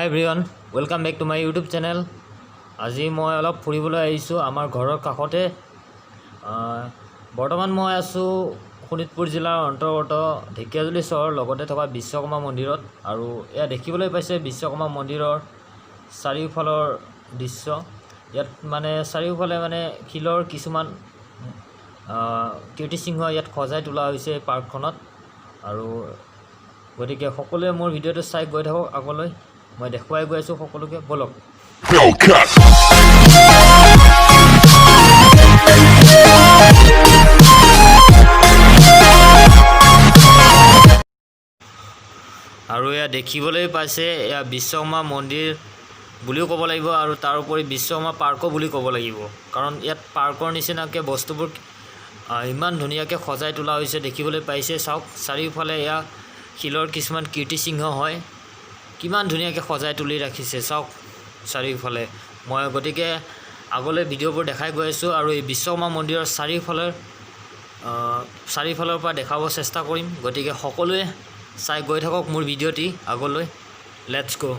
Everyone welcome back to my YouTube channel. আজি মই অলপ ফুৰিবলৈ আহিছোঁ আমাৰ ঘৰৰ কাষতে। বৰ্তমান মই আছোঁ শোণিতপুৰ জিলাৰ অন্তৰ্গত ঢেকীয়াজুলি চহৰৰ লগতে থকা বিশ্বকৰ্মা মন্দিৰত। আৰু এয়া দেখিবলৈ পাইছে বিশ্বকৰ্মা মন্দিৰৰ চাৰিওফালৰ দৃশ্য। ইয়াত চাৰিওফালে শিলৰ কিছুমান কীৰ্তিচিহ্ন ইয়াত সজাই তোলা হৈছে এই পাৰ্কখনত। আৰু গতিকে সকলোৱে মোৰ ভিডিঅ'টো চাই গৈ থাকক আগলৈ। মই দেখুৱাই গৈ আছোঁ সকলোকে, বলক। আৰু এয়া দেখিবলৈ পাইছে এয়া বিশ্বকৰ্মা মন্দিৰ বুলিও ক'ব লাগিব, আৰু তাৰোপৰি বিশ্বকৰ্মা পাৰ্কো বুলি ক'ব লাগিব, কাৰণ ইয়াত পাৰ্কৰ নিচিনাকৈ বস্তুবোৰ ইমান ধুনীয়াকৈ সজাই তোলা হৈছে দেখিবলৈ পাইছে। চাওক চাৰিওফালে এয়া শিলৰ কিছুমান কীৰ্তিচিহ্ন হয়, কিমান ধুনীয়াকৈ সজাই তুলি ৰাখিছে চাওক চাৰিওফালে। মই গতিকে আগলৈ ভিডিঅ'বোৰ দেখাই গৈ আছোঁ আৰু এই বিশ্বকৰ্মা মন্দিৰৰ চাৰিওফালৰ পৰা দেখাব চেষ্টা কৰিম। গতিকে সকলোৱে চাই গৈ থাকক মোৰ ভিডিঅ'টি আগলৈ। লেটছ গো।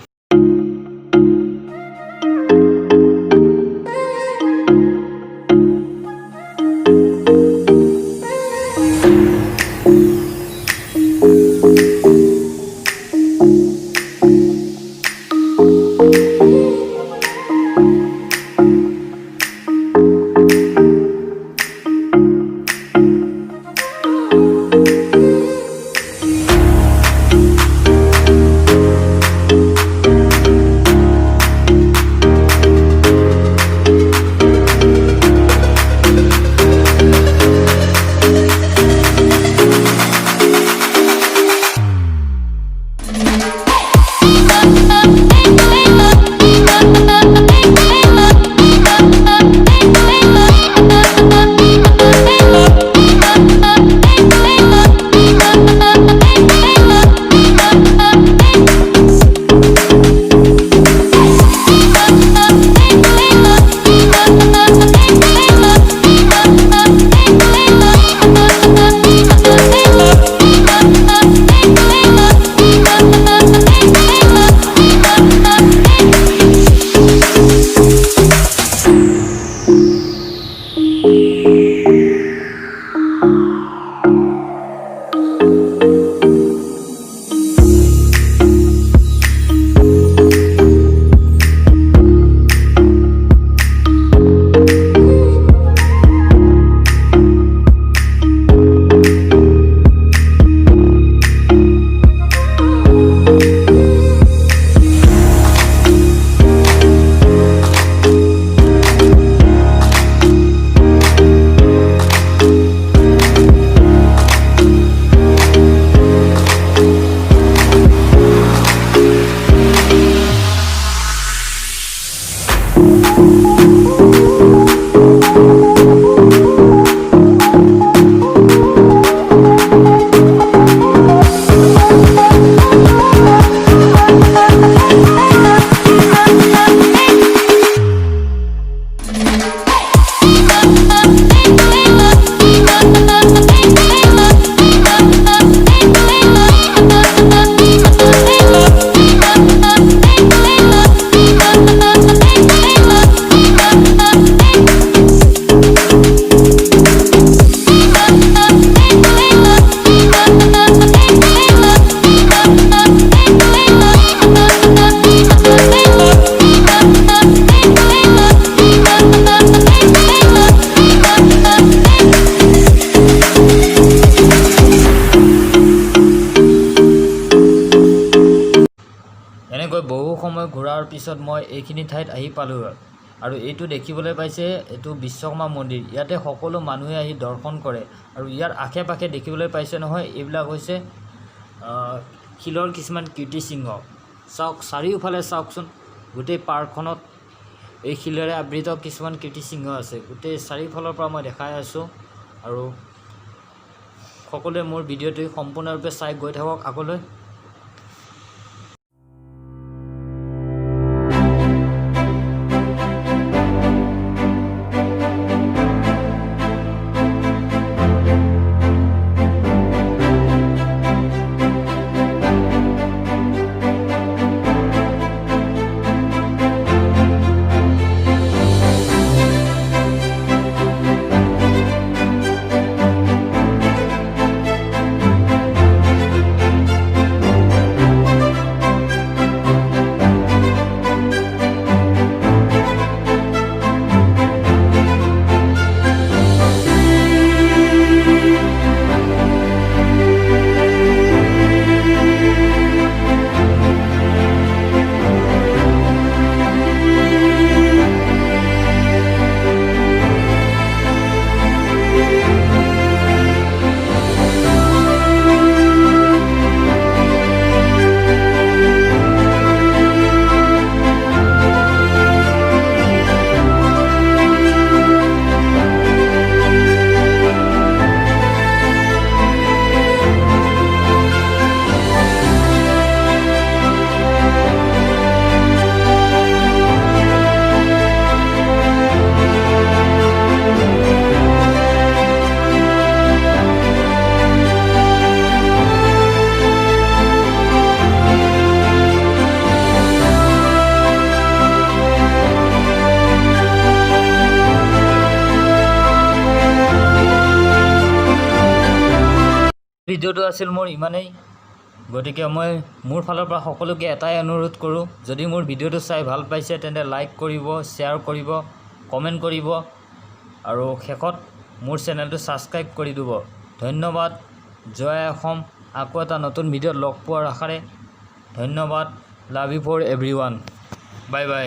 এনেকৈ বহু সময় ঘূৰাৰ পিছত মই এইখিনি ঠাইত আহি পালোঁ। আৰু এইটো দেখিবলৈ পাইছে, এইটো বিশ্বকৰ্মা মন্দিৰ। ইয়াতে সকলো মানুহে আহি দৰ্শন কৰে। আৰু ইয়াৰ আশে পাশে দেখিবলৈ পাইছে নহয়, এইবিলাক হৈছে শিলৰ কিছুমান কীৰ্তিচিহ্ন। চাওক চাৰিওফালে চাওকচোন, গোটেই পাৰ্কখনত এই শিলেৰে আবৃত কিছুমান কীৰ্তিচিহ্ন আছে। গোটেই চাৰিওফালৰ পৰা মই দেখাই আছোঁ। আৰু সকলোৱে মোৰ ভিডিঅ'টো সম্পূৰ্ণৰূপে চাই গৈ থাকক আগলৈ। ভিডিঅ'টো আছিল মোৰ ইমানেই। গতিকে মই মোৰ ফালৰ পৰা সকলোকে এটাই অনুৰোধ কৰোঁ, যদি মোৰ ভিডিঅ'টো চাই ভাল পাইছে তেন্তে লাইক কৰিব, শ্বেয়াৰ কৰিব, কমেণ্ট কৰিব আৰু শেষত মোৰ চেনেলটো ছাবস্ক্ৰাইব কৰি দিব। ধন্যবাদ। জয় অসম। আকৌ এটা নতুন ভিডিঅ'ত লগ পোৱাৰ আশাৰে ধন্যবাদ। Love you for everyone. Bye by.